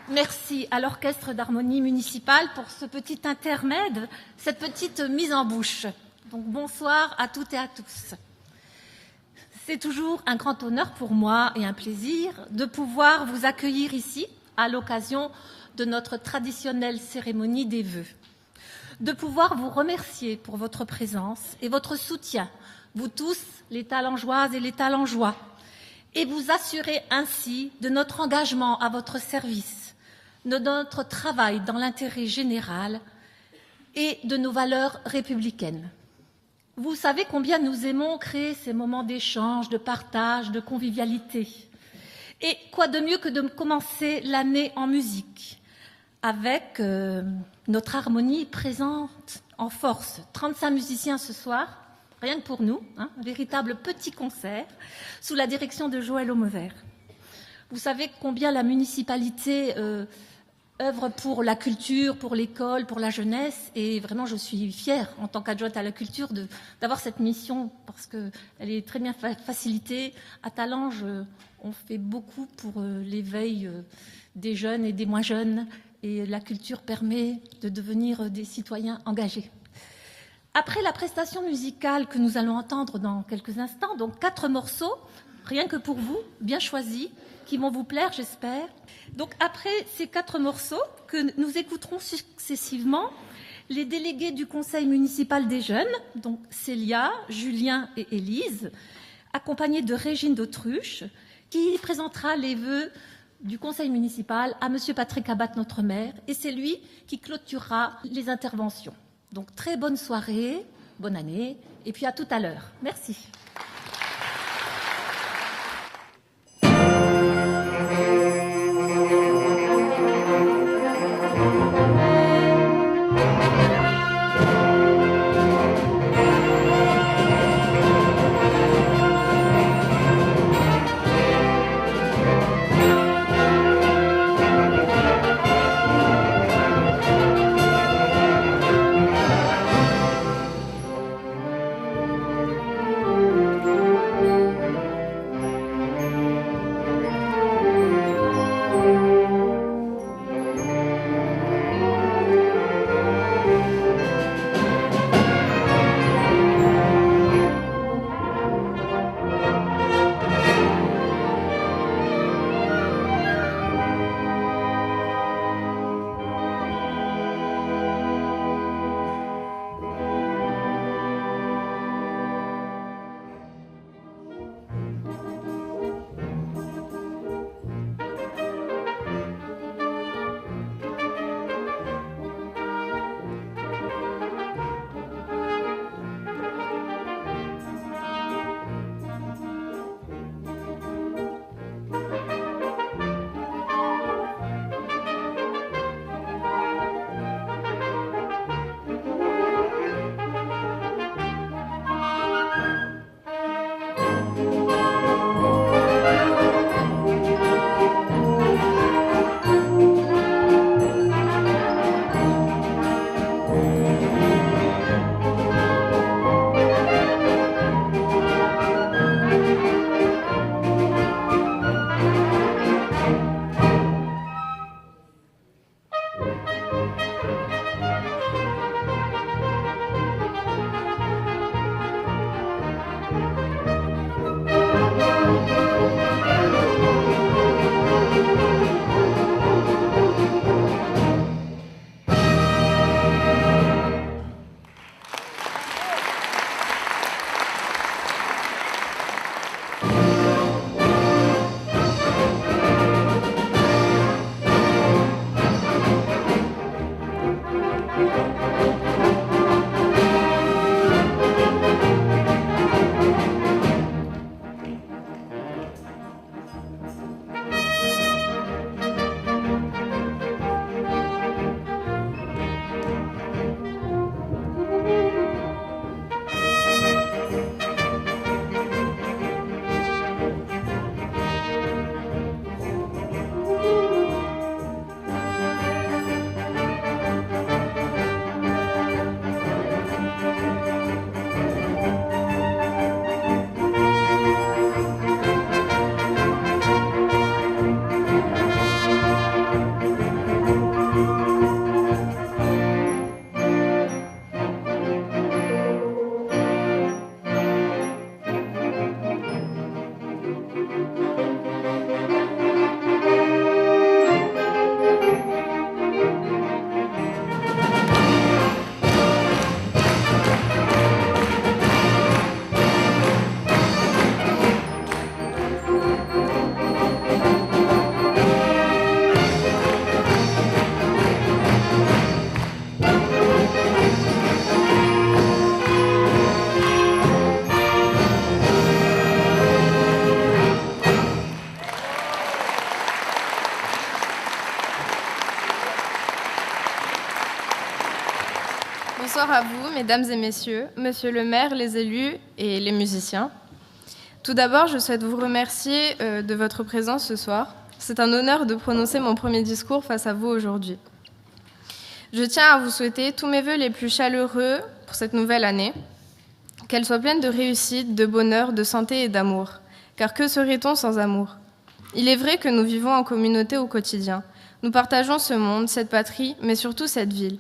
Merci à l'Orchestre d'harmonie municipale pour ce petit intermède, cette petite mise en bouche. Donc bonsoir à toutes et à tous. C'est toujours un grand honneur pour moi et un plaisir de pouvoir vous accueillir ici à l'occasion de notre traditionnelle cérémonie des vœux. De pouvoir vous remercier pour votre présence et votre soutien, vous tous, les Talengeoises et les Talengeois, et vous assurer ainsi de notre engagement à votre service, de notre travail dans l'intérêt général et de nos valeurs républicaines. Vous savez combien nous aimons créer ces moments d'échange, de partage, de convivialité. Et quoi de mieux que de commencer l'année en musique, avec notre harmonie présente en force. 35 musiciens ce soir, rien que pour nous, un véritable petit concert, sous la direction de Joël Aumevert. Vous savez combien la municipalité œuvre pour la culture, pour l'école, pour la jeunesse, et vraiment je suis fière en tant qu'adjointe à la culture d'avoir cette mission parce qu'elle est très bien facilitée. À Talange, on fait beaucoup pour l'éveil des jeunes et des moins jeunes, et la culture permet de devenir des citoyens engagés. Après la prestation musicale que nous allons entendre dans quelques instants, donc 4 morceaux, rien que pour vous, bien choisis, qui vont vous plaire, j'espère. Donc après ces 4 morceaux que nous écouterons successivement, les délégués du Conseil municipal des jeunes, donc Célia, Julien et Élise, accompagnés de Régine d'Autruche, qui présentera les vœux du Conseil municipal à Monsieur Patrick Abad, notre maire, et c'est lui qui clôturera les interventions. Donc très bonne soirée, bonne année, et puis à tout à l'heure. Merci. Bonsoir à vous, mesdames et messieurs, monsieur le maire, les élus et les musiciens. Tout d'abord, je souhaite vous remercier de votre présence ce soir. C'est un honneur de prononcer mon premier discours face à vous aujourd'hui. Je tiens à vous souhaiter tous mes vœux les plus chaleureux pour cette nouvelle année, qu'elle soit pleine de réussite, de bonheur, de santé et d'amour. Car que serait-on sans amour ? Il est vrai que nous vivons en communauté au quotidien. Nous partageons ce monde, cette patrie, mais surtout cette ville.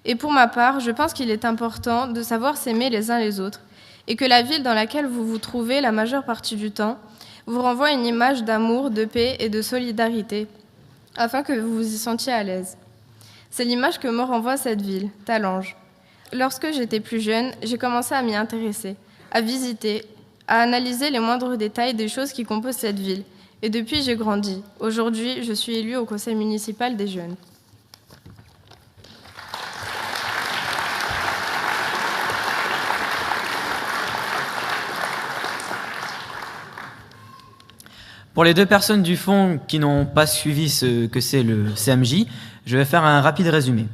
Et pour ma part, je pense qu'il est important de savoir s'aimer les uns les autres et que la ville dans laquelle vous vous trouvez la majeure partie du temps vous renvoie une image d'amour, de paix et de solidarité afin que vous vous y sentiez à l'aise. C'est l'image que me renvoie cette ville, Talange. Lorsque j'étais plus jeune, j'ai commencé à m'y intéresser, à visiter, à analyser les moindres détails des choses qui composent cette ville. Et depuis, j'ai grandi. Aujourd'hui, je suis élue au conseil municipal des jeunes. Pour les deux personnes du fond qui n'ont pas suivi ce que c'est le CMJ, je vais faire un rapide résumé.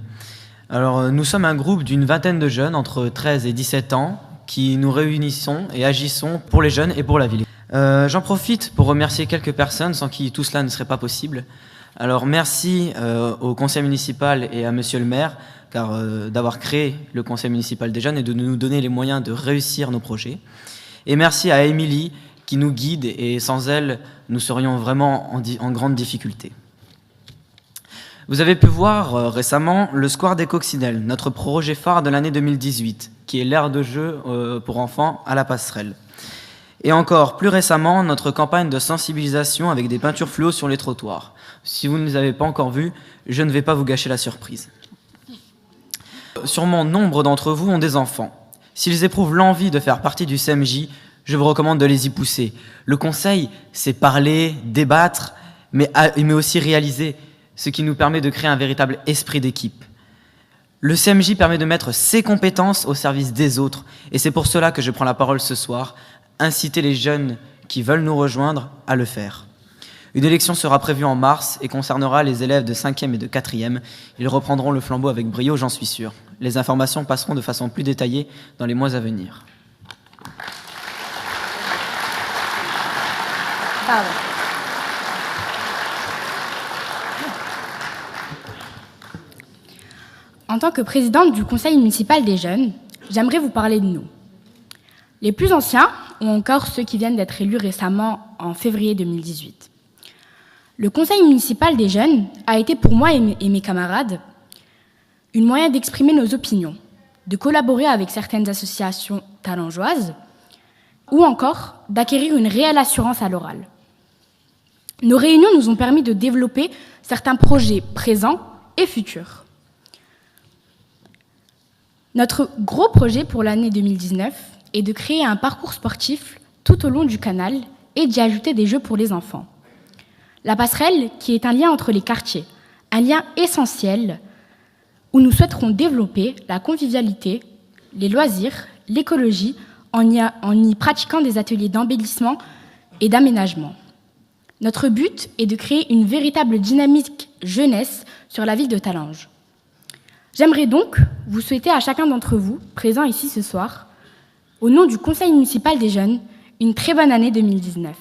Alors, nous sommes un groupe d'une vingtaine de jeunes entre 13 et 17 ans qui nous réunissons et agissons pour les jeunes et pour la ville. J'en profite pour remercier quelques personnes sans qui tout cela ne serait pas possible. Alors, merci au conseil municipal et à monsieur le maire d'avoir créé le conseil municipal des jeunes et de nous donner les moyens de réussir nos projets. Et merci à Émilie qui nous guide et sans elle, nous serions vraiment en grande difficulté. Vous avez pu voir récemment le Square des Coccinelles, notre projet phare de l'année 2018, qui est l'aire de jeu pour enfants à la passerelle. Et encore plus récemment, notre campagne de sensibilisation avec des peintures fluo sur les trottoirs. Si vous ne les avez pas encore vues, je ne vais pas vous gâcher la surprise. Sûrement nombre d'entre vous ont des enfants. S'ils éprouvent l'envie de faire partie du CMJ, je vous recommande de les y pousser. Le conseil, c'est parler, débattre, mais aussi réaliser, ce qui nous permet de créer un véritable esprit d'équipe. Le CMJ permet de mettre ses compétences au service des autres, et c'est pour cela que je prends la parole ce soir, inciter les jeunes qui veulent nous rejoindre à le faire. Une élection sera prévue en mars et concernera les élèves de 5e et de 4e. Ils reprendront le flambeau avec brio, j'en suis sûr. Les informations passeront de façon plus détaillée dans les mois à venir. Pardon. En tant que présidente du conseil municipal des jeunes, j'aimerais vous parler de nous. Les plus anciens, ou encore ceux qui viennent d'être élus récemment en février 2018. Le conseil municipal des jeunes a été pour moi et mes camarades un moyen d'exprimer nos opinions, de collaborer avec certaines associations talangeoises, ou encore d'acquérir une réelle assurance à l'oral. Nos réunions nous ont permis de développer certains projets présents et futurs. Notre gros projet pour l'année 2019 est de créer un parcours sportif tout au long du canal et d'y ajouter des jeux pour les enfants. La passerelle, qui est un lien entre les quartiers, un lien essentiel où nous souhaiterons développer la convivialité, les loisirs, l'écologie, en y pratiquant des ateliers d'embellissement et d'aménagement. Notre but est de créer une véritable dynamique jeunesse sur la ville de Talange. J'aimerais donc vous souhaiter à chacun d'entre vous, présents ici ce soir, au nom du Conseil municipal des jeunes, une très bonne année 2019.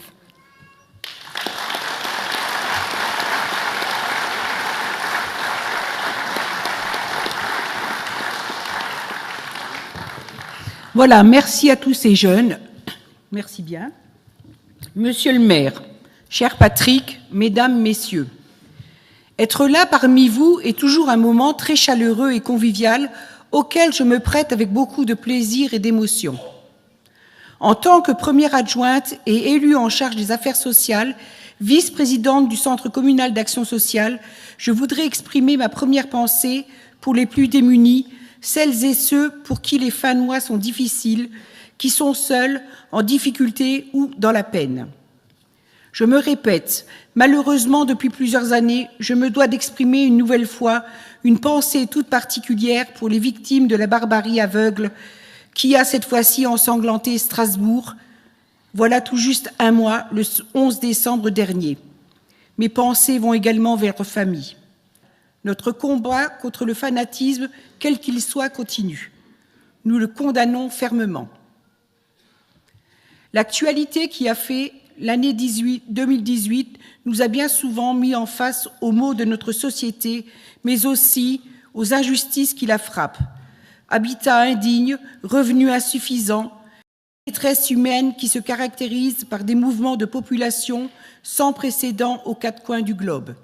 Voilà, merci à tous ces jeunes. Merci bien. Monsieur le maire, cher Patrick, mesdames, messieurs, être là parmi vous est toujours un moment très chaleureux et convivial auquel je me prête avec beaucoup de plaisir et d'émotion. En tant que première adjointe et élue en charge des affaires sociales, vice-présidente du Centre communal d'action sociale, je voudrais exprimer ma première pensée pour les plus démunis, celles et ceux pour qui les fins de mois sont difficiles, qui sont seuls, en difficulté ou dans la peine. Je me répète, malheureusement depuis plusieurs années, je me dois d'exprimer une nouvelle fois une pensée toute particulière pour les victimes de la barbarie aveugle qui a cette fois-ci ensanglanté Strasbourg, voilà tout juste un mois, le 11 décembre dernier. Mes pensées vont également vers leurs familles. Notre combat contre le fanatisme, quel qu'il soit, continue. nous le condamnons fermement. L'actualité qui a fait l'année 2018 nous a bien souvent mis en face aux maux de notre société, mais aussi aux injustices qui la frappent. Habitat indigne, revenus insuffisants, détresse humaine qui se caractérise par des mouvements de population sans précédent aux quatre coins du globe.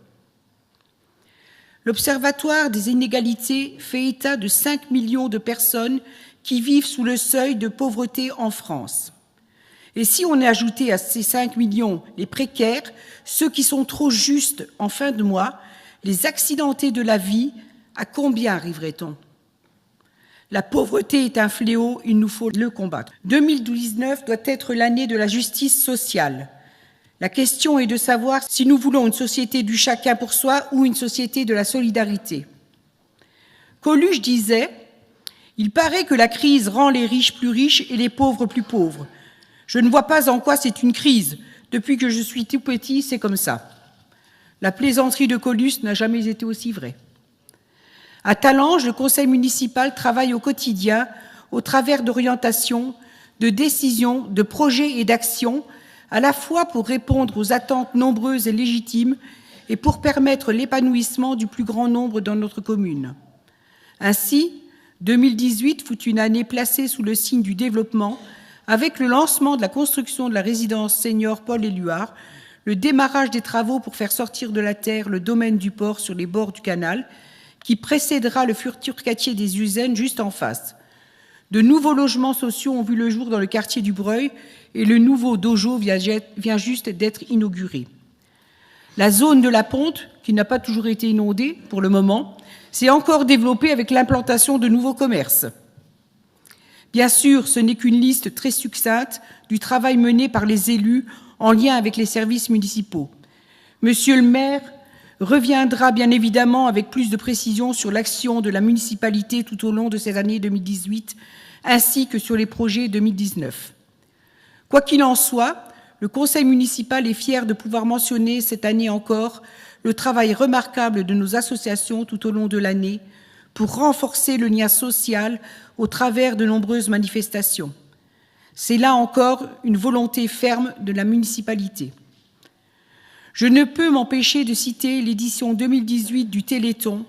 L'Observatoire des inégalités fait état de 5 millions de personnes qui vivent sous le seuil de pauvreté en France. Et si on ajoutait à ces 5 millions les précaires, ceux qui sont trop justes en fin de mois, les accidentés de la vie, à combien arriverait-on ? La pauvreté est un fléau, il nous faut le combattre. 2019 doit être l'année de la justice sociale. La question est de savoir si nous voulons une société du chacun pour soi ou une société de la solidarité. Coluche disait « Il paraît que la crise rend les riches plus riches et les pauvres plus pauvres. Je ne vois pas en quoi c'est une crise. Depuis que je suis tout petit, c'est comme ça. » La plaisanterie de Coluche n'a jamais été aussi vraie. À Talange, le conseil municipal travaille au quotidien au travers d'orientations, de décisions, de projets et d'actions, à la fois pour répondre aux attentes nombreuses et légitimes et pour permettre l'épanouissement du plus grand nombre dans notre commune. Ainsi, 2018 fut une année placée sous le signe du développement avec le lancement de la construction de la résidence senior Paul Éluard, le démarrage des travaux pour faire sortir de la terre le domaine du port sur les bords du canal, qui précédera le futur quartier des Usaines juste en face. De nouveaux logements sociaux ont vu le jour dans le quartier du Breuil et le nouveau dojo vient juste d'être inauguré. La zone de la Ponte, qui n'a pas toujours été inondée pour le moment, s'est encore développée avec l'implantation de nouveaux commerces. Bien sûr, ce n'est qu'une liste très succincte du travail mené par les élus en lien avec les services municipaux. Monsieur le maire reviendra bien évidemment avec plus de précision sur l'action de la municipalité tout au long de cette année 2018, ainsi que sur les projets 2019. Quoi qu'il en soit, le conseil municipal est fier de pouvoir mentionner cette année encore le travail remarquable de nos associations tout au long de l'année pour renforcer le lien social au travers de nombreuses manifestations. C'est là encore une volonté ferme de la municipalité. Je ne peux m'empêcher de citer l'édition 2018 du Téléthon,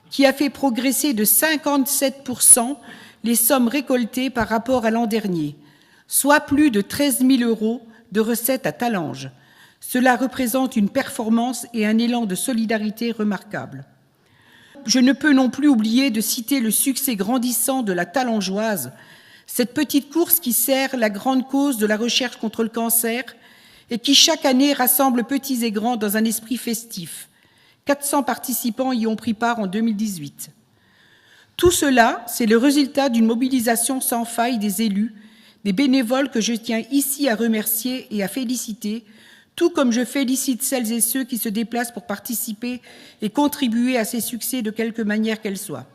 qui a fait progresser de 57% les sommes récoltées par rapport à l'an dernier, soit plus de 13 000 € de recettes à Talange. Cela représente une performance et un élan de solidarité remarquable. Je ne peux non plus oublier de citer le succès grandissant de la Talangeoise, cette petite course qui sert la grande cause de la recherche contre le cancer et qui chaque année rassemble petits et grands dans un esprit festif. 400 participants y ont pris part en 2018. Tout cela, c'est le résultat d'une mobilisation sans faille des élus, des bénévoles que je tiens ici à remercier et à féliciter, tout comme je félicite celles et ceux qui se déplacent pour participer et contribuer à ces succès de quelque manière qu'elle soit.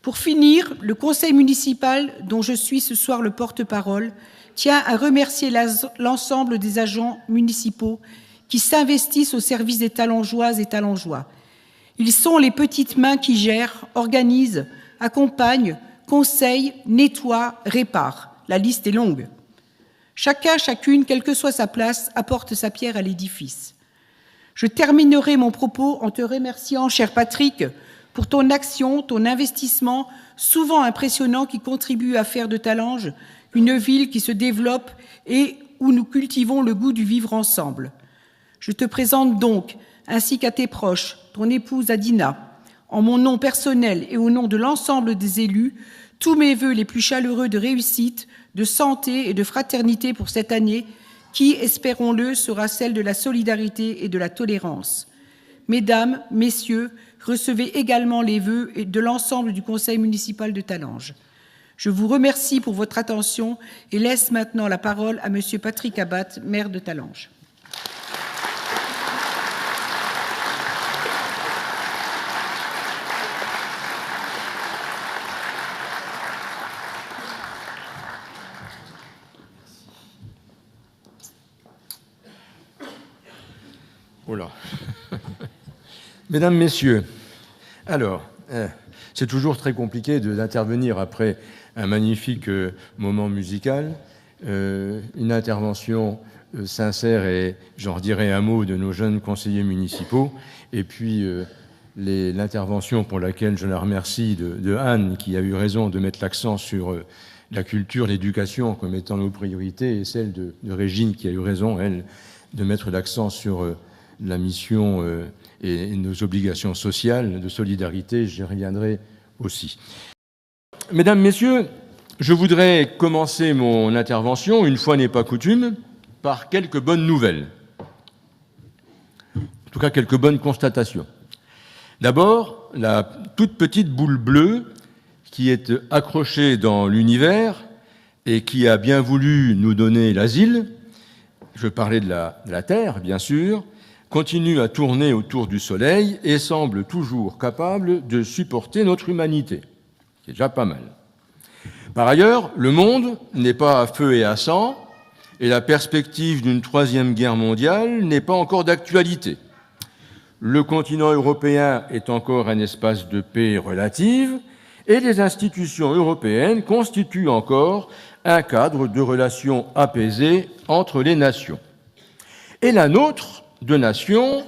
Pour finir, le conseil municipal, dont je suis ce soir le porte-parole, tient à remercier l'ensemble des agents municipaux qui s'investissent au service des Talangeoises et Talangeois. Ils sont les petites mains qui gèrent, organisent, accompagnent, conseillent, nettoient, réparent. La liste est longue. Chacun, chacune, quelle que soit sa place, apporte sa pierre à l'édifice. Je terminerai mon propos en te remerciant, cher Patrick, pour ton action, ton investissement, souvent impressionnant, qui contribue à faire de Talange une ville qui se développe et où nous cultivons le goût du vivre ensemble. Je te présente donc, ainsi qu'à tes proches, ton épouse Adina, en mon nom personnel et au nom de l'ensemble des élus, tous mes vœux les plus chaleureux de réussite, de santé et de fraternité pour cette année qui, espérons-le, sera celle de la solidarité et de la tolérance. Mesdames, Messieurs, recevez également les vœux de l'ensemble du conseil municipal de Talange. Je vous remercie pour votre attention et laisse maintenant la parole à Monsieur Patrick Abat, maire de Talange. Oula. Mesdames, Messieurs, Alors, c'est toujours très compliqué d'intervenir après un magnifique moment musical, une intervention sincère et, j'en dirais un mot, de nos jeunes conseillers municipaux, et puis l'intervention pour laquelle je la remercie de Anne, qui a eu raison de mettre l'accent sur la culture, l'éducation comme étant nos priorités, et celle de Régine, qui a eu raison, elle, de mettre l'accent sur la mission et nos obligations sociales de solidarité. J'y reviendrai aussi. Mesdames, Messieurs, je voudrais commencer mon intervention, une fois n'est pas coutume, par quelques bonnes nouvelles. En tout cas, quelques bonnes constatations. D'abord, la toute petite boule bleue qui est accrochée dans l'univers et qui a bien voulu nous donner l'asile, je parlais de la Terre, bien sûr, continue à tourner autour du Soleil et semble toujours capable de supporter notre humanité. C'est déjà pas mal. Par ailleurs, le monde n'est pas à feu et à sang, et la perspective d'une troisième guerre mondiale n'est pas encore d'actualité. Le continent européen est encore un espace de paix relative, et les institutions européennes constituent encore un cadre de relations apaisées entre les nations. Et la nôtre, de nation,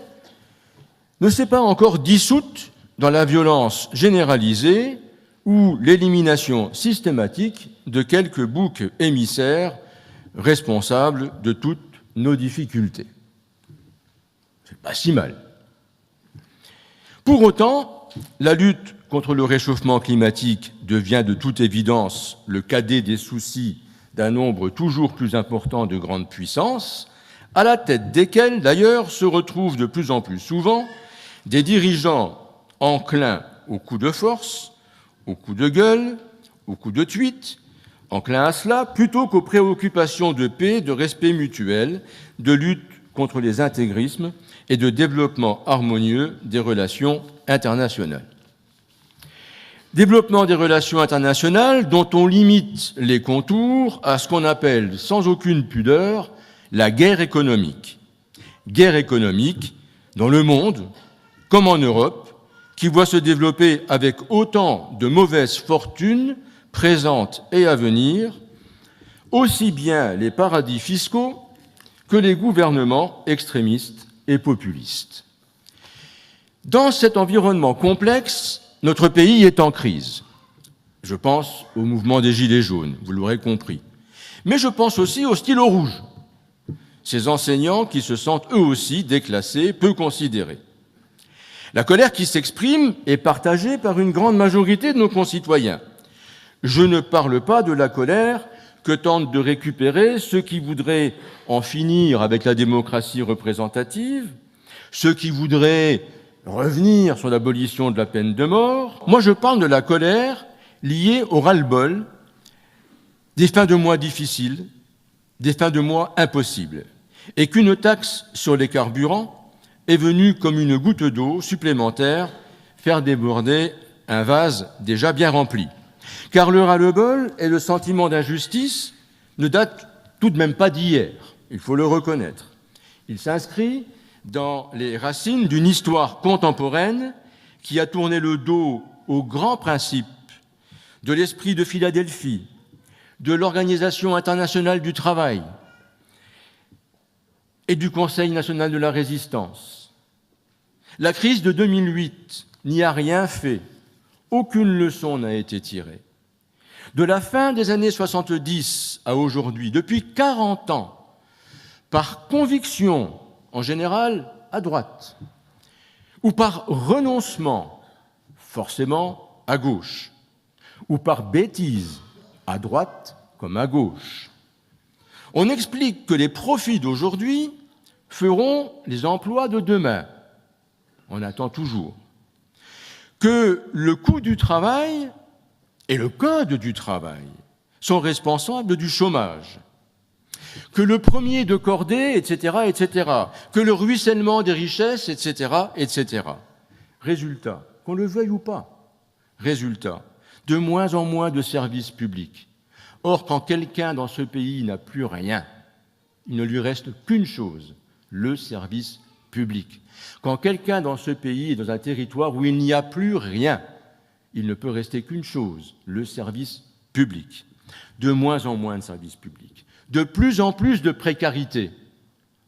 ne s'est pas encore dissoute dans la violence généralisée ou l'élimination systématique de quelques boucs émissaires responsables de toutes nos difficultés. C'est pas si mal. Pour autant, la lutte contre le réchauffement climatique devient de toute évidence le cadet des soucis d'un nombre toujours plus important de grandes puissances, à la tête desquelles, d'ailleurs, se retrouvent de plus en plus souvent des dirigeants enclins au coup de force, au coup de gueule, au coup de tweet, enclins à cela, plutôt qu'aux préoccupations de paix, de respect mutuel, de lutte contre les intégrismes et de développement harmonieux des relations internationales. Développement des relations internationales dont on limite les contours à ce qu'on appelle, sans aucune pudeur, la guerre économique. Guerre économique dans le monde, comme en Europe, qui voit se développer avec autant de mauvaises fortunes présentes et à venir, aussi bien les paradis fiscaux que les gouvernements extrémistes et populistes. Dans cet environnement complexe, notre pays est en crise. Je pense au mouvement des Gilets jaunes, vous l'aurez compris. Mais je pense aussi au stylo rouge, ces enseignants qui se sentent eux aussi déclassés, peu considérés. La colère qui s'exprime est partagée par une grande majorité de nos concitoyens. Je ne parle pas de la colère que tentent de récupérer ceux qui voudraient en finir avec la démocratie représentative, ceux qui voudraient revenir sur l'abolition de la peine de mort. Moi, je parle de la colère liée au ras-le-bol des fins de mois difficiles, des fins de mois impossibles, et qu'une taxe sur les carburants est venue comme une goutte d'eau supplémentaire faire déborder un vase déjà bien rempli. Car le ras-le-bol et le sentiment d'injustice ne datent tout de même pas d'hier, il faut le reconnaître. Il s'inscrit dans les racines d'une histoire contemporaine qui a tourné le dos aux grands principes de l'esprit de Philadelphie, de l'Organisation internationale du travail et du Conseil national de la résistance. La crise de 2008 n'y a rien fait, aucune leçon n'a été tirée. De la fin des années 70 à aujourd'hui, depuis 40 ans, par conviction, en général à droite, ou par renoncement, forcément à gauche, ou par bêtise, à droite comme à gauche. On explique que les profits d'aujourd'hui feront les emplois de demain. On attend toujours. Que le coût du travail et le code du travail sont responsables du chômage. Que le premier de cordée, etc., etc., que le ruissellement des richesses, etc., etc. Résultat, qu'on le veuille ou pas, résultat, de moins en moins de services publics. Or, quand quelqu'un dans ce pays n'a plus rien, il ne lui reste qu'une chose, le service public. Quand quelqu'un dans ce pays est dans un territoire où il n'y a plus rien, il ne peut rester qu'une chose, le service public. De moins en moins de services publics, de plus en plus de précarité.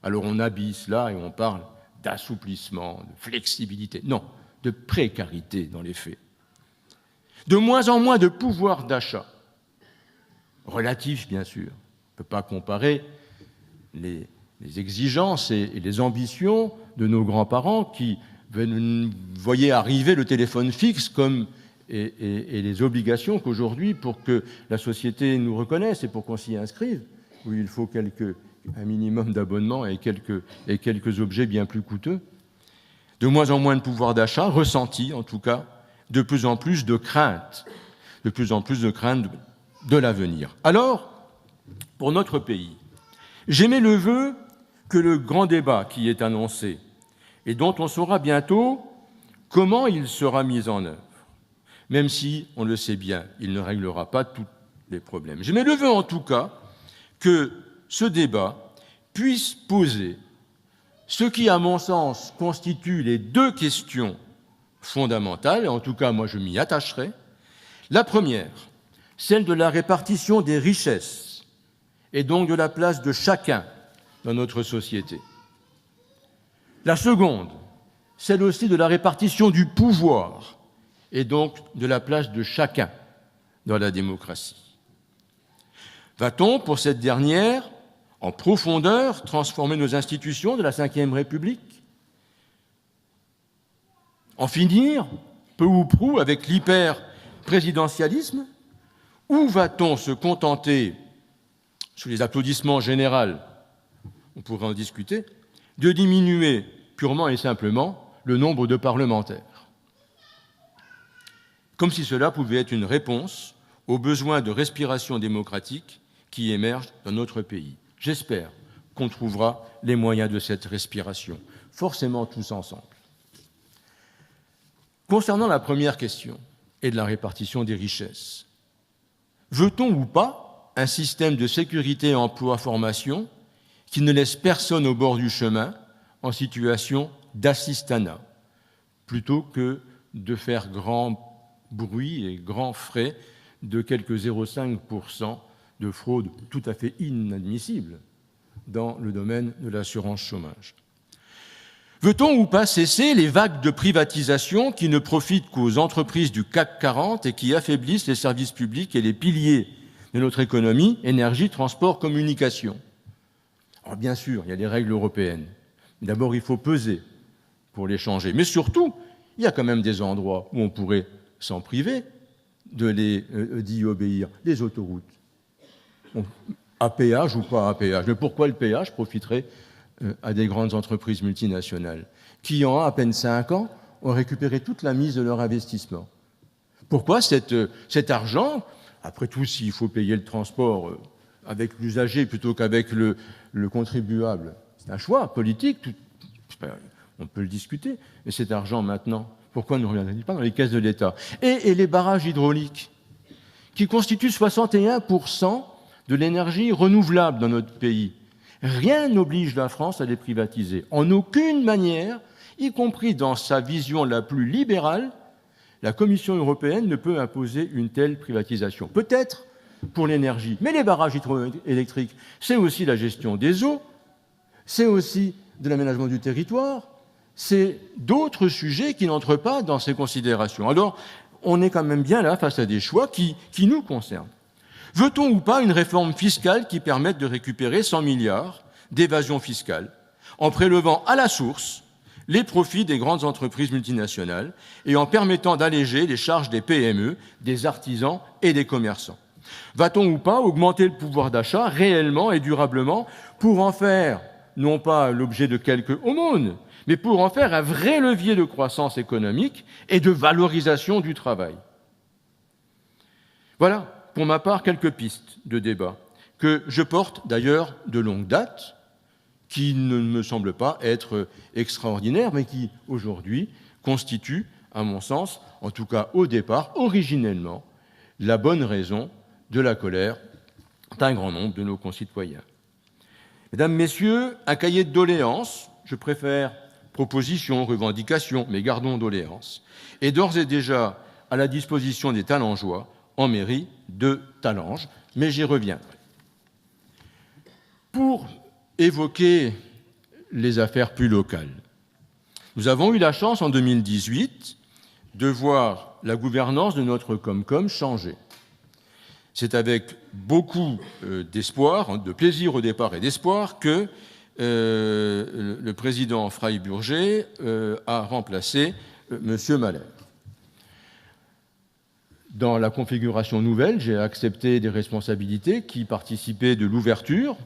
Alors on habille cela et on parle d'assouplissement, de flexibilité. Non, de précarité dans les faits. De moins en moins de pouvoir d'achat, relatif bien sûr. On ne peut pas comparer les exigences et les ambitions de nos grands-parents qui voyaient arriver le téléphone fixe comme, et les obligations qu'aujourd'hui, pour que la société nous reconnaisse et pour qu'on s'y inscrive, où il faut un minimum d'abonnements et quelques objets bien plus coûteux. De moins en moins de pouvoir d'achat, ressenti en tout cas, de plus en plus de crainte de l'avenir. Alors, pour notre pays, j'émets le vœu que le grand débat qui est annoncé et dont on saura bientôt comment il sera mis en œuvre, même si, on le sait bien, il ne réglera pas tous les problèmes. J'émets le vœu en tout cas que ce débat puisse poser ce qui, à mon sens, constitue les deux questions fondamentales, et en tout cas, moi, je m'y attacherai. La première, celle de la répartition des richesses, et donc de la place de chacun dans notre société. La seconde, celle aussi de la répartition du pouvoir, et donc de la place de chacun dans la démocratie. Va-t-on, pour cette dernière, en profondeur, transformer nos institutions de la Ve République? En finir, peu ou prou, avec l'hyper-présidentialisme? Ou va-t-on se contenter, sous les applaudissements généraux, on pourrait en discuter, de diminuer purement et simplement le nombre de parlementaires? Comme si cela pouvait être une réponse aux besoins de respiration démocratique qui émergent dans notre pays. J'espère qu'on trouvera les moyens de cette respiration, forcément tous ensemble. Concernant la première question et de la répartition des richesses, veut-on ou pas un système de sécurité, emploi, formation qui ne laisse personne au bord du chemin en situation d'assistanat, plutôt que de faire grand bruit et grand frais de quelques 0,5% de fraude tout à fait inadmissible dans le domaine de l'assurance chômage. Veut-on ou pas cesser les vagues de privatisation qui ne profitent qu'aux entreprises du CAC 40 et qui affaiblissent les services publics et les piliers de notre économie, énergie, transport, communication? Alors bien sûr, il y a les règles européennes. D'abord, il faut peser pour les changer. Mais surtout, il y a quand même des endroits où on pourrait s'en priver d'y obéir. Les autoroutes. À péage ou pas à péage. Mais pourquoi le péage profiterait à des grandes entreprises multinationales qui, en à peine 5 ans, ont récupéré toute la mise de leur investissement? Pourquoi cet argent, après tout, s'il faut payer le transport avec l'usager plutôt qu'avec le contribuable, c'est un choix politique, on peut le discuter, mais cet argent maintenant, pourquoi ne revient-il pas dans les caisses de l'État? Et les barrages hydrauliques, qui constituent 61% de l'énergie renouvelable dans notre pays. Rien n'oblige la France à les privatiser. En aucune manière, y compris dans sa vision la plus libérale, la Commission européenne ne peut imposer une telle privatisation. Peut-être pour l'énergie, mais les barrages hydroélectriques, c'est aussi la gestion des eaux, c'est aussi de l'aménagement du territoire, c'est d'autres sujets qui n'entrent pas dans ces considérations. Alors, on est quand même bien là face à des choix qui nous concernent. Veut-on ou pas une réforme fiscale qui permette de récupérer 100 milliards d'évasion fiscale en prélevant à la source les profits des grandes entreprises multinationales et en permettant d'alléger les charges des PME, des artisans et des commerçants? Va-t-on ou pas augmenter le pouvoir d'achat réellement et durablement pour en faire, non pas l'objet de quelques aumônes, mais pour en faire un vrai levier de croissance économique et de valorisation du travail? Voilà, pour ma part, quelques pistes de débat que je porte d'ailleurs de longue date, qui ne me semblent pas être extraordinaires, mais qui, aujourd'hui, constituent, à mon sens, en tout cas au départ, originellement, la bonne raison de la colère d'un grand nombre de nos concitoyens. Mesdames, Messieurs, un cahier de doléances, je préfère propositions, revendications, mais gardons doléances, est d'ores et déjà à la disposition des Talangeois en mairie de Talange, mais j'y reviendrai. Pour évoquer les affaires plus locales, nous avons eu la chance en 2018 de voir la gouvernance de notre Comcom changer. C'est avec beaucoup d'espoir, de plaisir au départ et d'espoir que le président Freiburger a remplacé M. Mahler. Dans la configuration nouvelle, j'ai accepté des responsabilités qui participaient de l'ouverture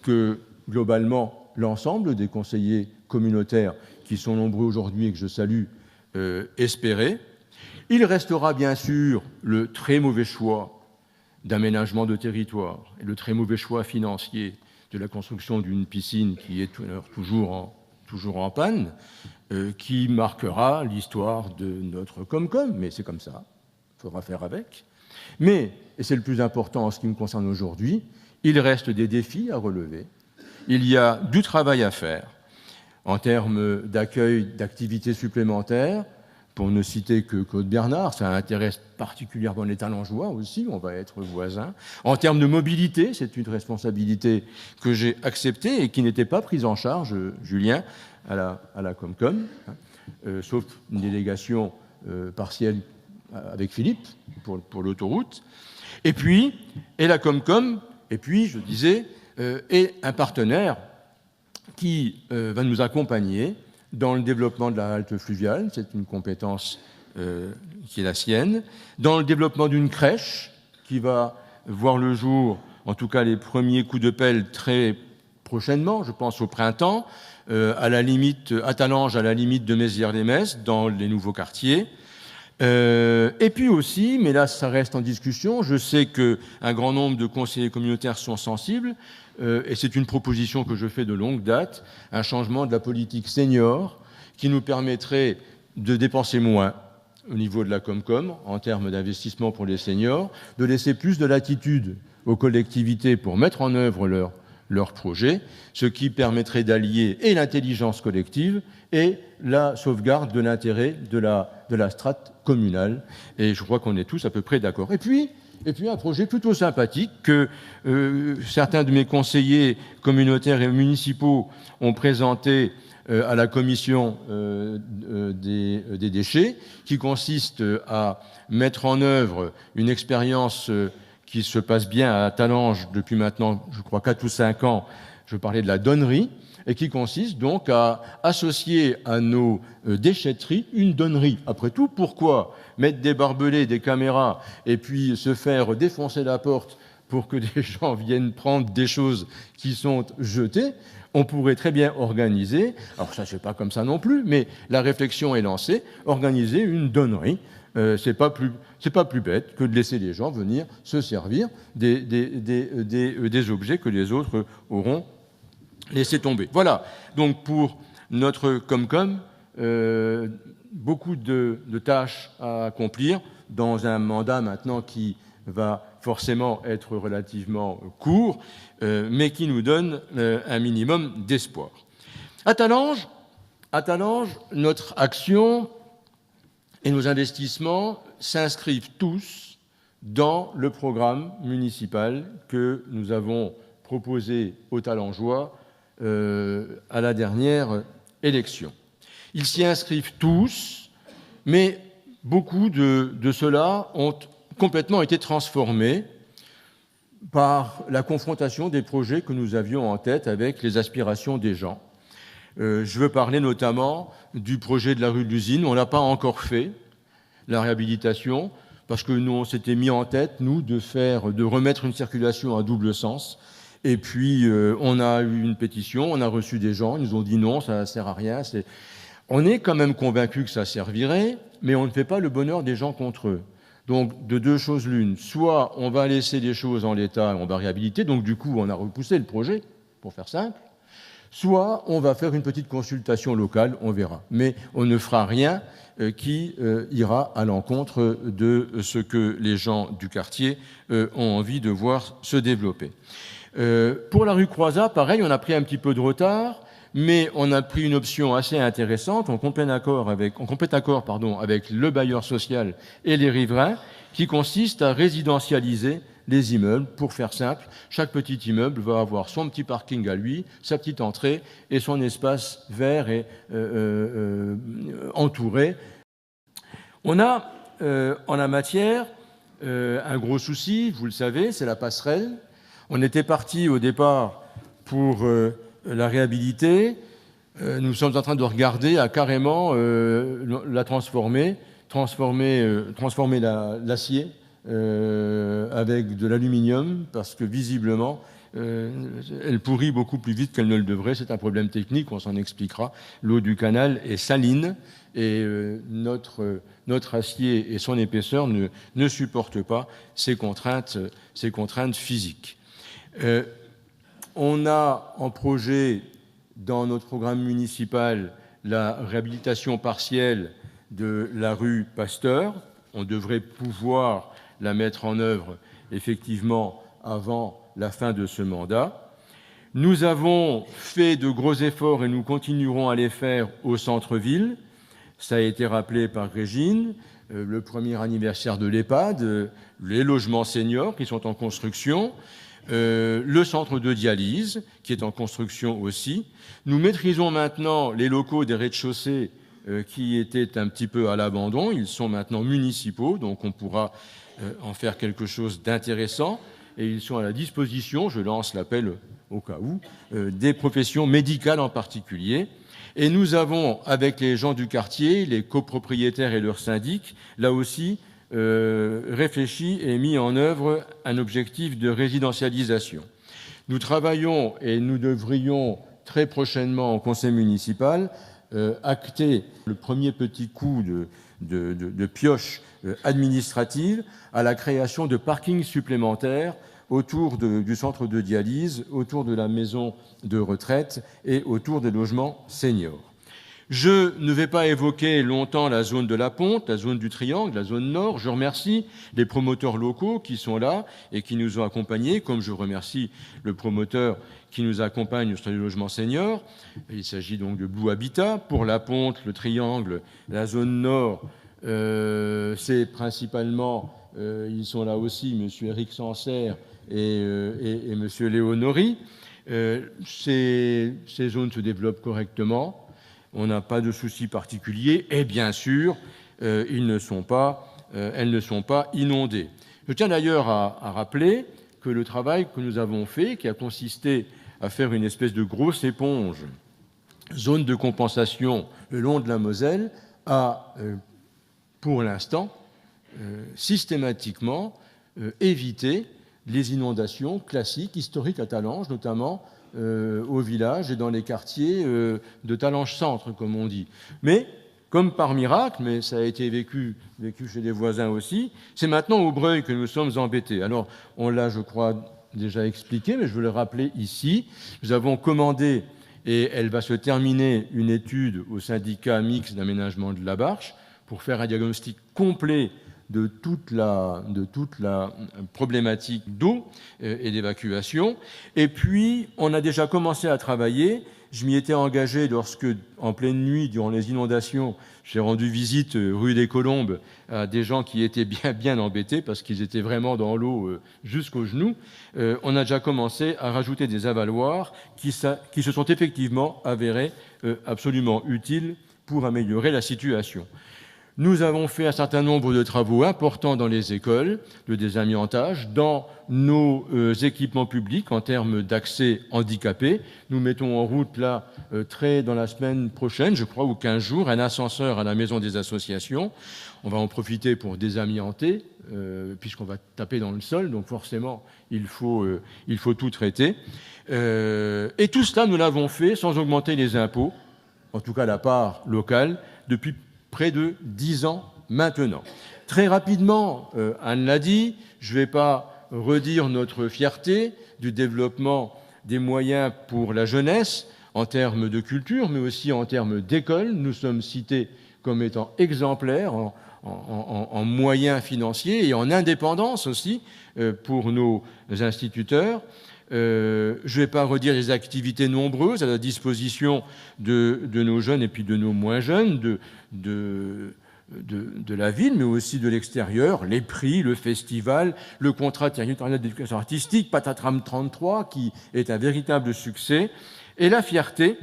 que, globalement, l'ensemble des conseillers communautaires, qui sont nombreux aujourd'hui et que je salue, espéraient. Il restera bien sûr le très mauvais choix d'aménagement de territoire et le très mauvais choix financier de la construction d'une piscine qui est toujours en panne, qui marquera l'histoire de notre Comcom, mais c'est comme ça, il faudra faire avec. Mais, et c'est le plus important en ce qui me concerne aujourd'hui, il reste des défis à relever, il y a du travail à faire en termes d'accueil d'activités supplémentaires. Pour ne citer que Claude Bernard, ça intéresse particulièrement les Talangeois aussi, on va être voisins. En termes de mobilité, c'est une responsabilité que j'ai acceptée et qui n'était pas prise en charge, Julien, à la Comcom, sauf une délégation partielle avec Philippe pour l'autoroute. Et la Comcom, et puis, je disais, est un partenaire qui va nous accompagner dans le développement de la halte fluviale, c'est une compétence qui est la sienne, dans le développement d'une crèche qui va voir le jour, en tout cas les premiers coups de pelle très prochainement, je pense au printemps, à Talange, à la limite de Mézières-les-Messes, dans les nouveaux quartiers. Et puis aussi, mais là ça reste en discussion, je sais qu'un grand nombre de conseillers communautaires sont sensibles, et c'est une proposition que je fais de longue date, un changement de la politique senior qui nous permettrait de dépenser moins au niveau de la Comcom en termes d'investissement pour les seniors, de laisser plus de latitude aux collectivités pour mettre en œuvre leurs projets, ce qui permettrait d'allier et l'intelligence collective et la sauvegarde de l'intérêt de la strate communale. Et je crois qu'on est tous à peu près d'accord. Et puis un projet plutôt sympathique que certains de mes conseillers communautaires et municipaux ont présenté à la commission des déchets, qui consiste à mettre en œuvre une expérience qui se passe bien à Talange depuis maintenant, je crois, 4 ou 5 ans. Je parlais de la donnerie, et qui consiste donc à associer à nos déchetteries une donnerie. Après tout, pourquoi mettre des barbelés, des caméras, et puis se faire défoncer la porte pour que des gens viennent prendre des choses qui sont jetées? On pourrait très bien organiser, alors ça c'est pas comme ça non plus, mais la réflexion est lancée, organiser une donnerie. C'est pas plus bête que de laisser les gens venir se servir des objets que les autres auront laissé tomber. Voilà, donc pour notre Comcom, beaucoup de tâches à accomplir dans un mandat maintenant qui va forcément être relativement court, mais qui nous donne un minimum d'espoir. À Talange, notre action et nos investissements s'inscrivent tous dans le programme municipal que nous avons proposé aux Talangeois à la dernière élection. Ils s'y inscrivent tous, mais beaucoup de ceux-là ont complètement été transformés par la confrontation des projets que nous avions en tête avec les aspirations des gens. Je veux parler notamment du projet de la rue de l'Usine. On ne l'a pas encore fait, la réhabilitation, parce que nous, on s'était mis en tête, nous, de remettre une circulation à double sens. Et puis, on a eu une pétition, on a reçu des gens, ils nous ont dit non, ça ne sert à rien. On est quand même convaincus que ça servirait, mais on ne fait pas le bonheur des gens contre eux. Donc, de deux choses l'une. Soit on va laisser les choses en l'état et on va réhabiliter, donc du coup, on a repoussé le projet, pour faire simple. Soit on va faire une petite consultation locale, on verra. Mais on ne fera rien qui ira à l'encontre de ce que les gens du quartier ont envie de voir se développer. Pour la rue Croizat, pareil, on a pris un petit peu de retard mais on a pris une option assez intéressante, en complet accord avec le bailleur social et les riverains, qui consiste à résidentialiser les immeubles. Pour faire simple, chaque petit immeuble va avoir son petit parking à lui, sa petite entrée et son espace vert et entouré. On a en la matière un gros souci, vous le savez, c'est la passerelle. On était parti au départ pour la réhabiliter. Nous sommes en train de regarder à carrément la transformer l'acier avec de l'aluminium, parce que visiblement, elle pourrit beaucoup plus vite qu'elle ne le devrait. C'est un problème technique, on s'en expliquera. L'eau du canal est saline et notre acier et son épaisseur ne supportent pas ces contraintes physiques. On a en projet, dans notre programme municipal, la réhabilitation partielle de la rue Pasteur. On devrait pouvoir la mettre en œuvre effectivement avant la fin de ce mandat. Nous avons fait de gros efforts et nous continuerons à les faire au centre-ville. Ça a été rappelé par Régine, le premier anniversaire de l'EHPAD, les logements seniors qui sont en construction, le centre de dialyse qui est en construction aussi. Nous maîtrisons maintenant les locaux des rez-de-chaussée qui étaient un petit peu à l'abandon. Ils sont maintenant municipaux, donc on pourra en faire quelque chose d'intéressant. Et ils sont à la disposition, je lance l'appel au cas où, des professions médicales en particulier. Et nous avons, avec les gens du quartier, les copropriétaires et leurs syndics, là aussi, réfléchi et mis en œuvre un objectif de résidentialisation. Nous travaillons et nous devrions très prochainement au conseil municipal acter le premier petit coup de pioche administrative à la création de parkings supplémentaires autour du centre de dialyse, autour de la maison de retraite et autour des logements seniors. Je ne vais pas évoquer longtemps la zone de la Ponte, la zone du Triangle, la zone nord. Je remercie les promoteurs locaux qui sont là et qui nous ont accompagnés, comme je remercie le promoteur qui nous accompagne sur les logements seniors. Il s'agit donc de Blue Habitat. Pour la Ponte, le Triangle, la zone nord, c'est principalement, ils sont là aussi, M. Éric Sancerre et M. Léonori. Ces zones se développent correctement. On n'a pas de soucis particuliers et bien sûr, elles ne sont pas inondées. Je tiens d'ailleurs à rappeler que le travail que nous avons fait, qui a consisté à faire une espèce de grosse éponge, zone de compensation le long de la Moselle, a, pour l'instant, systématiquement évité les inondations classiques, historiques à Talange, notamment au village et dans les quartiers de Talange-Centre, comme on dit. Mais, comme par miracle, mais ça a été vécu chez les voisins aussi, c'est maintenant au Breuil que nous sommes embêtés. Alors, on l'a, je crois, déjà expliqué, mais je veux le rappeler ici. Nous avons commandé, et elle va se terminer, une étude au syndicat mixte d'aménagement de la Barche pour faire un diagnostic complet de toute la problématique d'eau et d'évacuation. Et puis, on a déjà commencé à travailler. Je m'y étais engagé lorsque, en pleine nuit, durant les inondations, j'ai rendu visite rue des Colombes à des gens qui étaient bien embêtés parce qu'ils étaient vraiment dans l'eau jusqu'aux genoux. On a déjà commencé à rajouter des avaloirs qui se sont effectivement avérés absolument utiles pour améliorer la situation. Nous avons fait un certain nombre de travaux importants dans les écoles de désamiantage, dans nos équipements publics en termes d'accès handicapé. Nous mettons en route là, dans la semaine prochaine, je crois, ou 15 jours, un ascenseur à la maison des associations. On va en profiter pour désamianter, puisqu'on va taper dans le sol, donc forcément, il faut tout traiter. Et tout cela, nous l'avons fait sans augmenter les impôts, en tout cas la part locale, depuis près de 10 ans maintenant. Très rapidement, Anne l'a dit, je ne vais pas redire notre fierté du développement des moyens pour la jeunesse en termes de culture, mais aussi en termes d'école. Nous sommes cités comme étant exemplaires en moyens financiers et en indépendance aussi pour nos instituteurs. Je ne vais pas redire les activités nombreuses à la disposition de nos jeunes et puis de nos moins jeunes, de la ville, mais aussi de l'extérieur, les prix, le festival, le contrat territorial d'éducation artistique, Patatram 33, qui est un véritable succès, et la fierté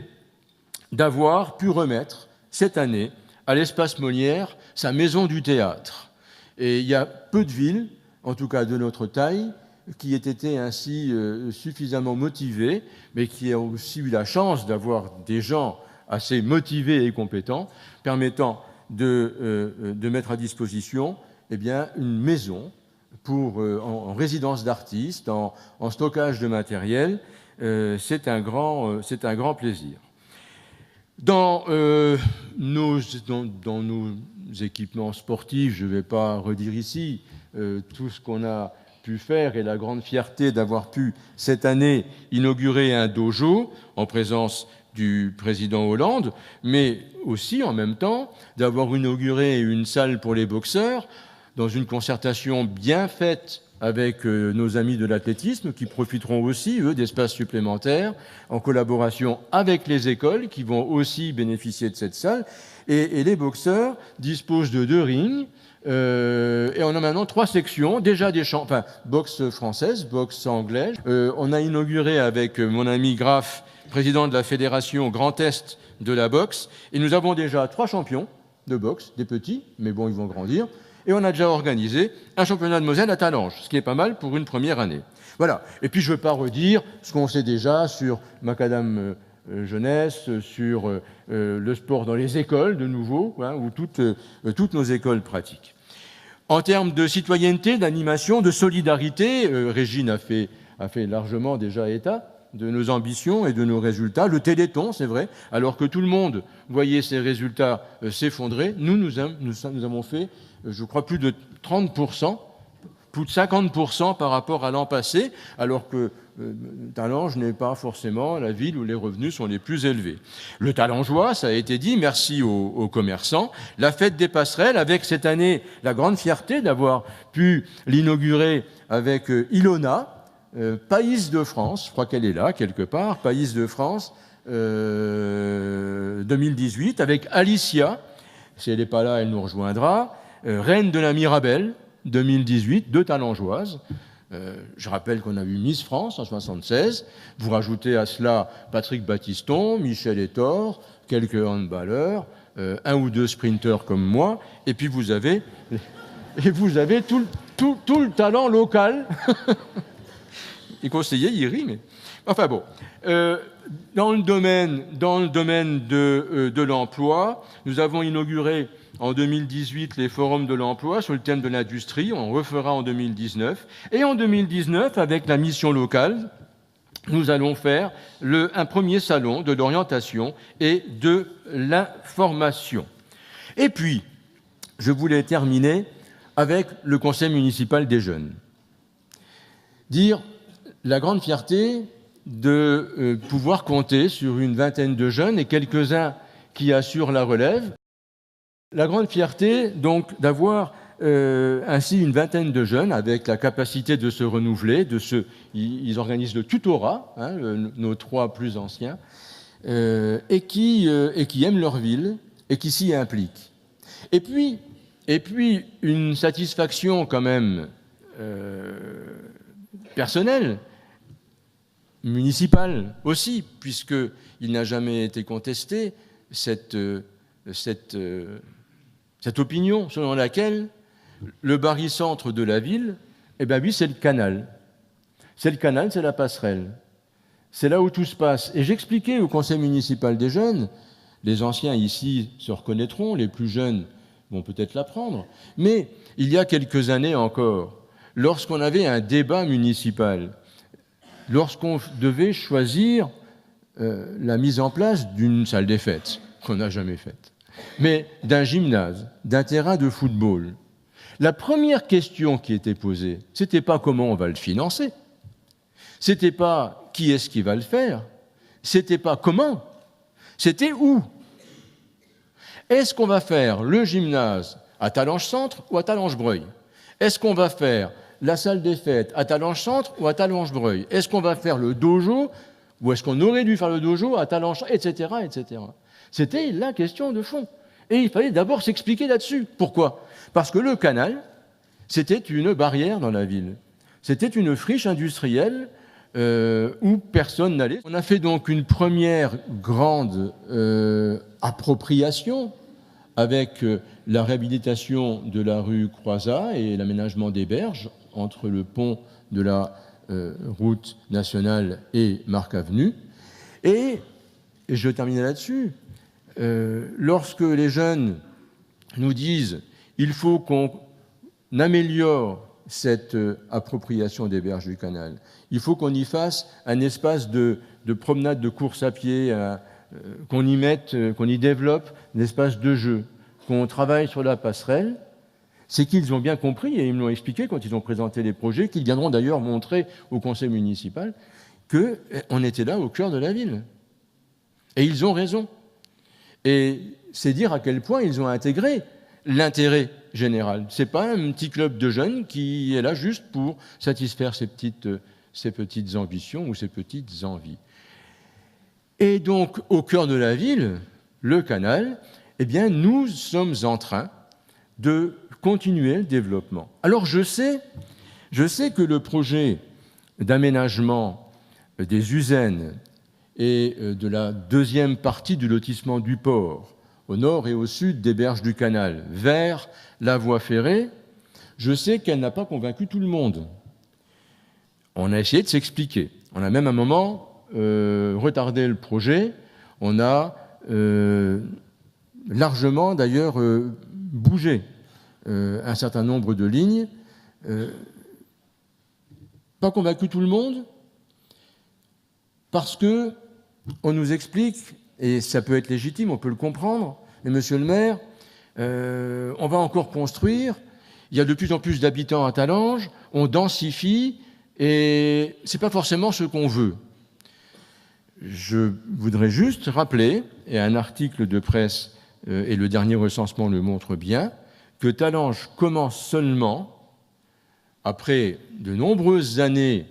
d'avoir pu remettre cette année à l'Espace Molière sa maison du théâtre. Et il y a peu de villes, en tout cas de notre taille, qui aient été ainsi suffisamment motivées, mais qui ont aussi eu la chance d'avoir des gens assez motivés et compétents, permettant de mettre à disposition une maison en résidence d'artistes, en stockage de matériel. C'est un grand plaisir. Dans nos équipements sportifs, je ne vais pas redire ici tout ce qu'on a pu faire et la grande fierté d'avoir pu cette année inaugurer un dojo en présence du président Hollande, mais aussi en même temps d'avoir inauguré une salle pour les boxeurs dans une concertation bien faite avec nos amis de l'athlétisme qui profiteront aussi, eux, d'espaces supplémentaires en collaboration avec les écoles qui vont aussi bénéficier de cette salle. Et les boxeurs disposent de 2 rings et on a maintenant 3 sections, déjà boxe française, boxe anglaise. On a inauguré avec mon ami Graff, président de la fédération Grand Est de la boxe, et nous avons déjà 3 champions de boxe, des petits, mais bon, ils vont grandir, et on a déjà organisé un championnat de Moselle à Talange, ce qui est pas mal pour une première année. Voilà. Et puis je ne veux pas redire ce qu'on sait déjà sur Macadam Jeunesse, sur le sport dans les écoles, de nouveau, où toutes nos écoles pratiquent. En termes de citoyenneté, d'animation, de solidarité, Régine a fait largement déjà état de nos ambitions et de nos résultats. Le Téléthon, c'est vrai, alors que tout le monde voyait ces résultats s'effondrer, nous avons fait, je crois, plus de 30%, plus de 50% par rapport à l'an passé, alors que Talange n'est pas forcément la ville où les revenus sont les plus élevés. Le Talangeois, ça a été dit, merci aux commerçants. La fête des passerelles, avec cette année la grande fierté d'avoir pu l'inaugurer avec Ilona, Pays de France, je crois qu'elle est là quelque part, Pays de France 2018, avec Alicia, si elle n'est pas là, elle nous rejoindra, Reine de la Mirabelle 2018, 2 Talangeoises. Je rappelle qu'on a eu Miss France en 1976. Vous rajoutez à cela Patrick Battiston, Michel Etor, quelques handballeurs, 1 ou 2 sprinteurs comme moi, et puis vous avez tout le talent local. Les conseillers, ils rient, mais... Enfin bon. Dans le domaine de l'emploi, nous avons inauguré en 2018 les forums de l'emploi sur le thème de l'industrie. On refera en 2019. Et en 2019, avec la mission locale, nous allons faire un premier salon de l'orientation et de l'information. Et puis, je voulais terminer avec le conseil municipal des jeunes. Dire la grande fierté de pouvoir compter sur une vingtaine de jeunes et quelques-uns qui assurent la relève. La grande fierté, donc, d'avoir ainsi une vingtaine de jeunes avec la capacité de se renouveler. Ils organisent le tutorat, nos 3 plus anciens, et qui aiment leur ville et qui s'y impliquent. Et puis une satisfaction quand même personnelle, municipale aussi, puisqu'il n'a jamais été contesté cette opinion selon laquelle le barycentre de la ville, oui, c'est le canal. C'est le canal, c'est la passerelle. C'est là où tout se passe. Et j'expliquais au conseil municipal des jeunes, les anciens ici se reconnaîtront, les plus jeunes vont peut-être l'apprendre, mais il y a quelques années encore, lorsqu'on avait un débat municipal, lorsqu'on devait choisir la mise en place d'une salle des fêtes, qu'on n'a jamais faite, mais d'un gymnase, d'un terrain de football, la première question qui était posée, c'était pas comment on va le financer, c'était pas qui est-ce qui va le faire, c'était pas comment, c'était où. Est-ce qu'on va faire le gymnase à Talange Centre ou à Talange Breuil? Est-ce qu'on va faire la salle des fêtes à Talange-Centre ou à Talange-Breuil? Est-ce qu'on va faire le dojo ou est-ce qu'on aurait dû faire le dojo à Talange, etc., etc. C'était la question de fond. Et il fallait d'abord s'expliquer là-dessus. Pourquoi? Parce que le canal, c'était une barrière dans la ville. C'était une friche industrielle où personne n'allait. On a fait donc une première grande appropriation avec la réhabilitation de la rue Croizat et l'aménagement des berges entre le pont de la route nationale et Marc Avenue. Et je termine là-dessus, lorsque les jeunes nous disent il faut qu'on améliore cette appropriation des berges du canal, il faut qu'on y fasse un espace de promenade, de course à pied, qu'on y mette, qu'on y développe un espace de jeu, qu'on travaille sur la passerelle, c'est qu'ils ont bien compris, et ils me l'ont expliqué quand ils ont présenté les projets, qu'ils viendront d'ailleurs montrer au conseil municipal, qu'on était là au cœur de la ville. Et ils ont raison. Et c'est dire à quel point ils ont intégré l'intérêt général. Ce n'est pas un petit club de jeunes qui est là juste pour satisfaire ses petites ambitions ou ses petites envies. Et donc, au cœur de la ville, le canal, eh bien, nous sommes en train de continuer le développement. Alors, je sais que le projet d'aménagement des Usaines et de la deuxième partie du lotissement du port, au nord et au sud des berges du canal, vers la voie ferrée, je sais qu'elle n'a pas convaincu tout le monde. On a essayé de s'expliquer. On a même à un moment retardé le projet. On a largement d'ailleurs bougé un certain nombre de lignes. Pas convaincu tout le monde parce que on nous explique, et ça peut être légitime, on peut le comprendre, mais monsieur le maire, on va encore construire, il y a de plus en plus d'habitants à Talange, on densifie, et ce n'est pas forcément ce qu'on veut. Je voudrais juste rappeler, et un article de presse et le dernier recensement le montre bien, que Talange commence seulement, après de nombreuses années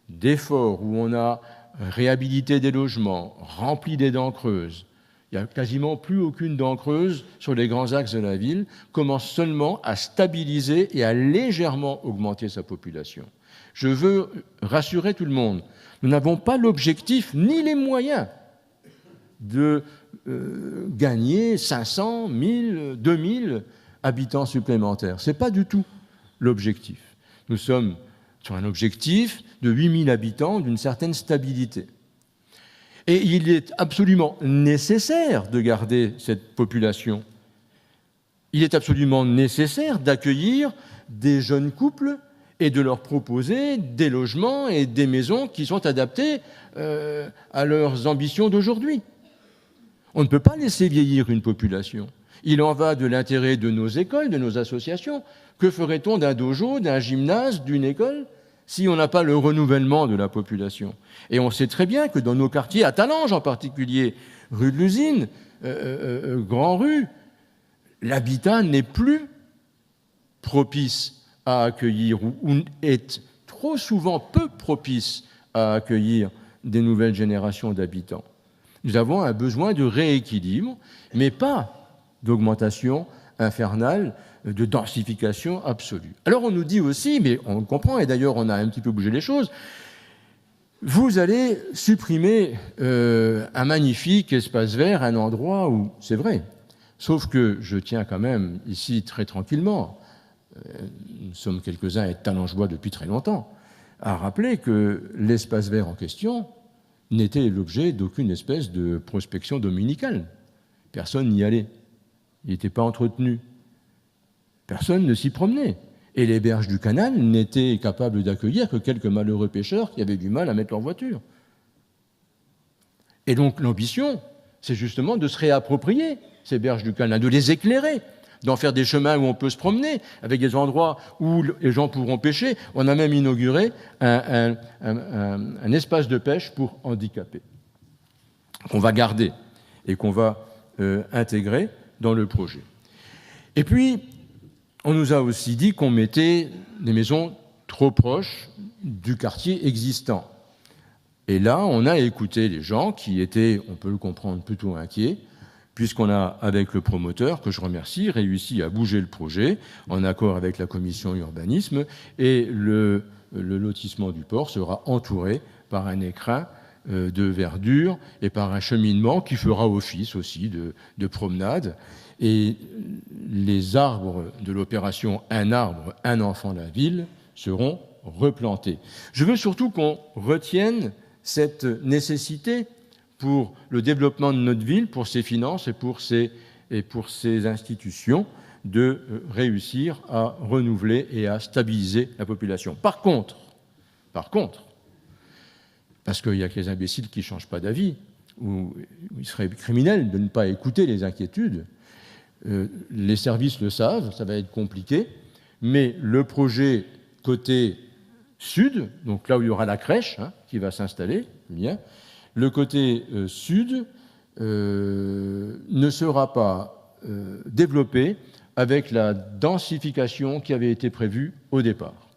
d'efforts où on a réhabilité des logements, rempli des dents creuses, il n'y a quasiment plus aucune dent creuse sur les grands axes de la ville, commence seulement à stabiliser et à légèrement augmenter sa population. Je veux rassurer tout le monde, nous n'avons pas l'objectif ni les moyens de gagner 500, 1000, 2000 habitants supplémentaires. Ce n'est pas du tout l'objectif. Nous sommes sur un objectif de 8000 habitants d'une certaine stabilité. Et il est absolument nécessaire de garder cette population. Il est absolument nécessaire d'accueillir des jeunes couples et de leur proposer des logements et des maisons qui sont adaptés à leurs ambitions d'aujourd'hui. On ne peut pas laisser vieillir une population. Il en va de l'intérêt de nos écoles, de nos associations. Que ferait-on d'un dojo, d'un gymnase, d'une école, si on n'a pas le renouvellement de la population? Et on sait très bien que dans nos quartiers, à Talange en particulier, rue de l'Usine, Grand Rue, l'habitat n'est plus propice à accueillir ou est trop souvent peu propice à accueillir des nouvelles générations d'habitants. Nous avons un besoin de rééquilibre, mais pas d'augmentation infernale, de densification absolue. Alors on nous dit aussi, mais on le comprend, et d'ailleurs on a un petit peu bougé les choses, vous allez supprimer un magnifique espace vert, un endroit où, c'est vrai, sauf que je tiens quand même ici très tranquillement, nous sommes quelques-uns à être talangeois depuis très longtemps, à rappeler que l'espace vert en question n'était l'objet d'aucune espèce de prospection dominicale. Personne n'y allait. Il n'était pas entretenu. Personne ne s'y promenait. Et les berges du canal n'étaient capables d'accueillir que quelques malheureux pêcheurs qui avaient du mal à mettre leur voiture. Et donc l'ambition, c'est justement de se réapproprier ces berges du canal, de les éclairer, d'en faire des chemins où on peut se promener, avec des endroits où les gens pourront pêcher. On a même inauguré un espace de pêche pour handicapés, qu'on va garder et qu'on va intégrer dans le projet. Et puis, on nous a aussi dit qu'on mettait des maisons trop proche du quartier existant. Et là, on a écouté les gens qui étaient, on peut le comprendre, plutôt inquiets, puisqu'on a, avec le promoteur, que je remercie, réussi à bouger le projet en accord avec la commission urbanisme, et le lotissement du port sera entouré par un écrin de verdure et par un cheminement qui fera office aussi de promenade. Et les arbres de l'opération Un arbre, un enfant de la ville seront replantés. Je veux surtout qu'on retienne cette nécessité pour le développement de notre ville, pour ses finances et pour ses institutions, de réussir à renouveler et à stabiliser la population. Par contre, parce qu'il y a que les imbéciles qui ne changent pas d'avis, ou il serait criminel de ne pas écouter les inquiétudes, les services le savent, ça va être compliqué, mais le projet côté sud, donc là où il y aura la crèche qui va s'installer, bien, le côté sud ne sera pas développé avec la densification qui avait été prévue au départ.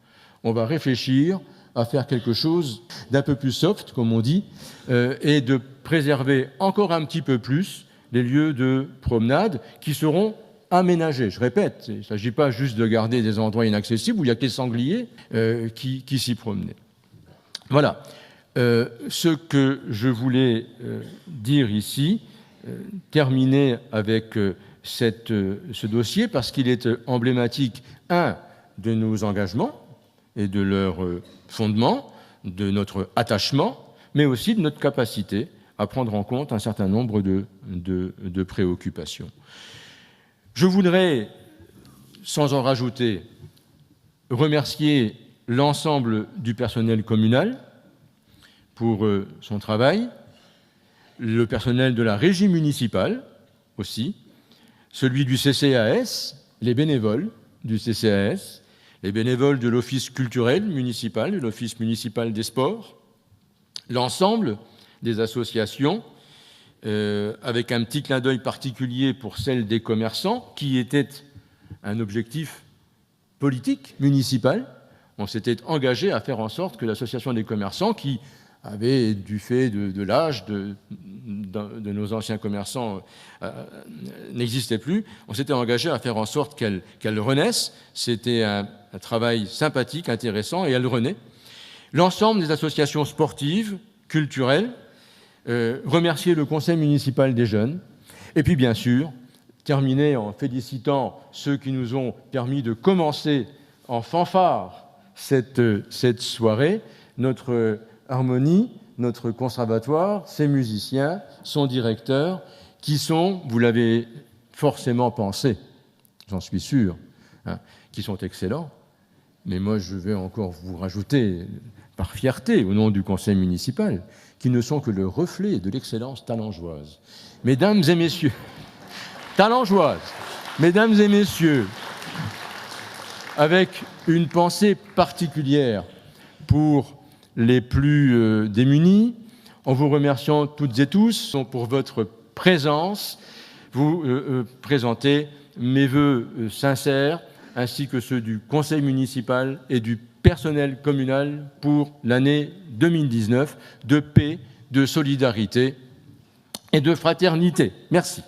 On va réfléchir à faire quelque chose d'un peu plus soft, comme on dit, et de préserver encore un petit peu plus les lieux de promenade qui seront aménagés. Je répète, il ne s'agit pas juste de garder des endroits inaccessibles où il n'y a que les sangliers qui s'y promenaient. Voilà. Ce que je voulais dire ici, terminer avec ce dossier, parce qu'il est emblématique, de nos engagements et de leur fondement, de notre attachement, mais aussi de notre capacité à prendre en compte un certain nombre de préoccupations. Je voudrais, sans en rajouter, remercier l'ensemble du personnel communal pour son travail, le personnel de la régie municipale aussi, celui du CCAS, les bénévoles du CCAS, les bénévoles de l'Office culturel municipal, de l'Office municipal des sports, l'ensemble des associations, avec un petit clin d'œil particulier pour celle des commerçants, qui était un objectif politique municipal. On s'était engagé à faire en sorte que l'association des commerçants, qui avait, du fait de l'âge de nos anciens commerçants, n'existait plus, on s'était engagé à faire en sorte qu'elle renaisse. C'était un travail sympathique, intéressant, et elle renaît. L'ensemble des associations sportives, culturelles, remercier le conseil municipal des jeunes, et puis bien sûr, terminer en félicitant ceux qui nous ont permis de commencer en fanfare cette soirée, notre Harmonie, notre conservatoire, ses musiciens, son directeur, qui sont, vous l'avez forcément pensé, j'en suis sûr, qui sont excellents, mais moi je vais encore vous rajouter, par fierté, au nom du conseil municipal, qui ne sont que le reflet de l'excellence talengeoise. Mesdames et messieurs, talengeoise, mesdames et messieurs, avec une pensée particulière pour les plus démunis, en vous remerciant toutes et tous pour votre présence, vous présentez mes vœux sincères, ainsi que ceux du conseil municipal et du personnel communal pour l'année 2019, de paix, de solidarité et de fraternité. Merci.